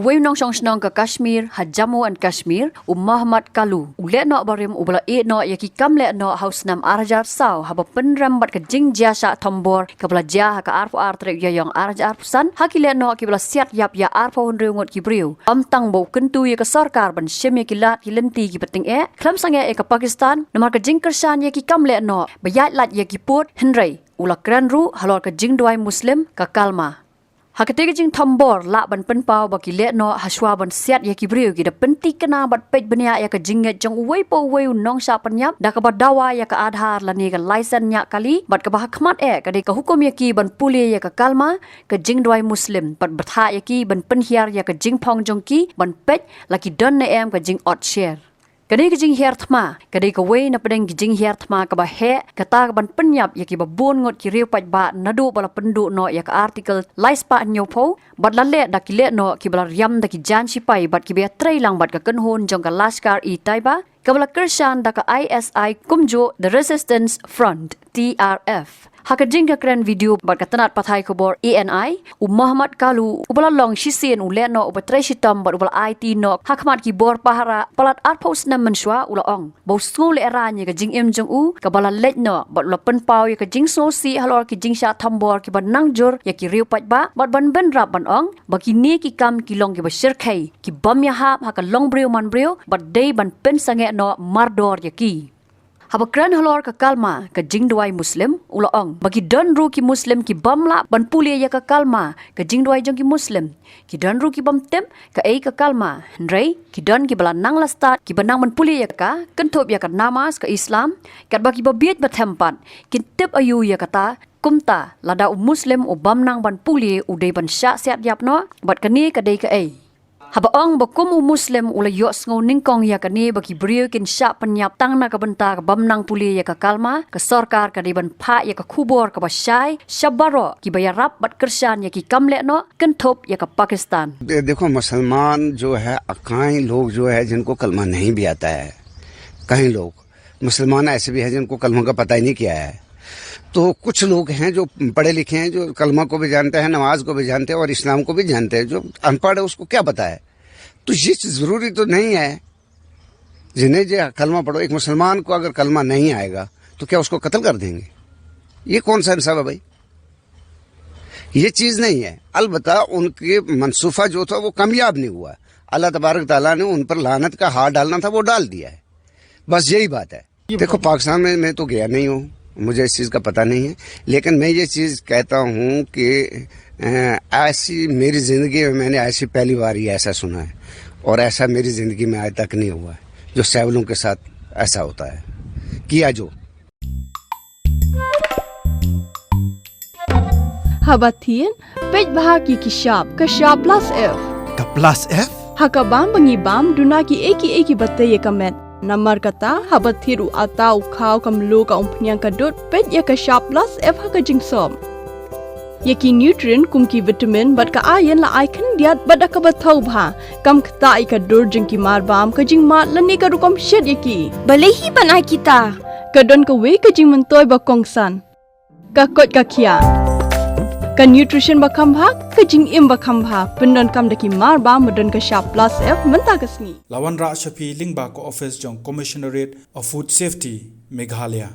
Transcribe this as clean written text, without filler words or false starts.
uwe nong shong shnong ka Kashmir ha Jammu and Kashmir Muhammad Kalu Lehnoh Barim ubala no yaki kam Lehnoh haus nam arajar saw haba penram bat ka jing jasa tombor ka bala ja ha ka arpo artrek ya yang arajar pusan ha ki Lehnoh ki bala siat yap ya arpo hundre ngot ki briu tang bo kentu ya ka sarkar ban shem ya ki lat ki lenti ki peting klam sange ka Pakistan namar ka jing kersan ya ki kam Lehnoh bayat lat ya ki put henrei ula kran ru halor ka Jingduwai Muslim ka Kalma Hakatiga jing tombor la ban penpau baki Lehnoh haswa ban siat ya ki briu ki da penti kena bat pej benia ya ka jinget jong uwe po uwe nong sha penyap da ka badawa ya ka adhar lani ka license nya kali bat ka bahakmat ka de ka hukum ya ki ban Pule ya ka Kalma ka Jingduwai Muslim bat bertha ya ki ban penhiar ya ka jing phong jong ki ban pej laki don ne ka jing ot share Kadai ke jing hiar thma, kadai ke wei na pedeng ke jing hiar thma ka ba he, kata ban penyap ya ki ba bun ngot ki riu paj ba nadu bala pendu no ya ka artikel lais pa nyopo, bat lalet da ki Lehnoh ki bala riam da ki jan sipai bat ki be trei lang bat ka kenhun jong ka laskar I taiba, ka bala kersan da ka ISI kumjo the Resistance Front TRF. Haka jingga keren video bat katanat pathai kobor ENI Muhammad Kalu ubala long shisien Lehnoh ubatrei shitam bat ubala IT nok hakmat ki bor pahara palat arpos nam menswa ula ong bo skul eranya ka jing jong u ka bala Lehnoh bat ula penpau ya ka jing so si halor ki jing sha thambor ki ban nangjur ya ki riu pat ba bat ban ben rap ban ong baki ni ki kam ki long ki ba shirkai ki bam ya hap haka long briu man briu bat dei ban pen sange no mardor ya ki Haba kran halor ka Kalma ka Jingduwai Muslim ula ong bagi don ru ki Muslim ki bamla ban Pule ya ka Kalma ka Jingduwai jong ki Muslim ki don ru ki bam tem ka ka Kalma rei ki don ki bala nang lastat ki banang ban Pule ya ka kentop ya ka namas ka Islam kat bagi babiet batempat ki tip ayu ya kata kumta lada Muslim bam nang ban Pule udai ban syak siat yap no bat kani ka dei ka Haba ong bakum Muslim ula yos ngau ningkong ya kani bagi beriu kin syak penyap tang na ka benta ka bamnang Pule ya ka Kalma ka sarkar ka diban pa ya ka kubor ka basyai shabaro ki bayarap bat kersan ya ki kam Lehnoh kentop ya ka Pakistan देखो मुसलमान जो है कई लोग जो है जिनको कलमा नहीं भी आता है कई लोग मुसलमान ऐसे भी है जिनको कलमा का पता ही नहीं किया है तो कुछ लोग हैं जो पढ़े लिखे हैं जो कलमा को भी जानते हैं नमाज को भी जानते हैं और इस्लाम को भी जानते हैं जो अनपढ़ है उसको क्या पता है तो ये जरूरी तो नहीं है जिन्हें जो कलमा पढ़ो एक मुसलमान को अगर कलमा नहीं आएगा तो क्या उसको कत्ल कर देंगे ये कौन सा इंसाफ है भाई ये चीज नहीं है अलबत्ता उनके मनसूफा जो था वो कामयाब नहीं हुआ अल्लाह तबारक ताला ने उन पर लानत का हाथ डालना था वो डाल दिया है बस यही बात है देखो पाकिस्तान में मैं तो गया नहीं हूँ मुझे इस चीज़ का पता नहीं है लेकिन मैं ये चीज़ कहता हूँ कि ऐसी मेरी ज़िंदगी में मैंने ऐसी पहली बार ही ऐसा सुना है और ऐसा मेरी ज़िंदगी में आज तक नहीं हुआ है जो सैवलों के साथ ऐसा होता है किया जो Habatin pej bahagi kishab kashab plus F ka plus F hakabam bangi bam dunaki eki batay kamet Namar kata habat thiru atau kau kam lu ka umpnyang kadut pet ya ka sharp plus F ha ka jingsom. Ya ki nutrient kum ki vitamin bat ka iron la icon diat bat ka bathau bha kam kata I ka dur jing ki mar bam ka jing mat lani ka rukom shed ya ki. Balehi banai kita. Ka don ka we ka jing mentoy ba kongsan. Ka kot ka kia. Ka nutrition ba kam bha ka jing im ba kam bha pendon kam daki mar bam don ka sharp plus F menta ka sngi. Lawan Ra Shafi Lingba ko office jong Commissionerate of Food Safety Meghalaya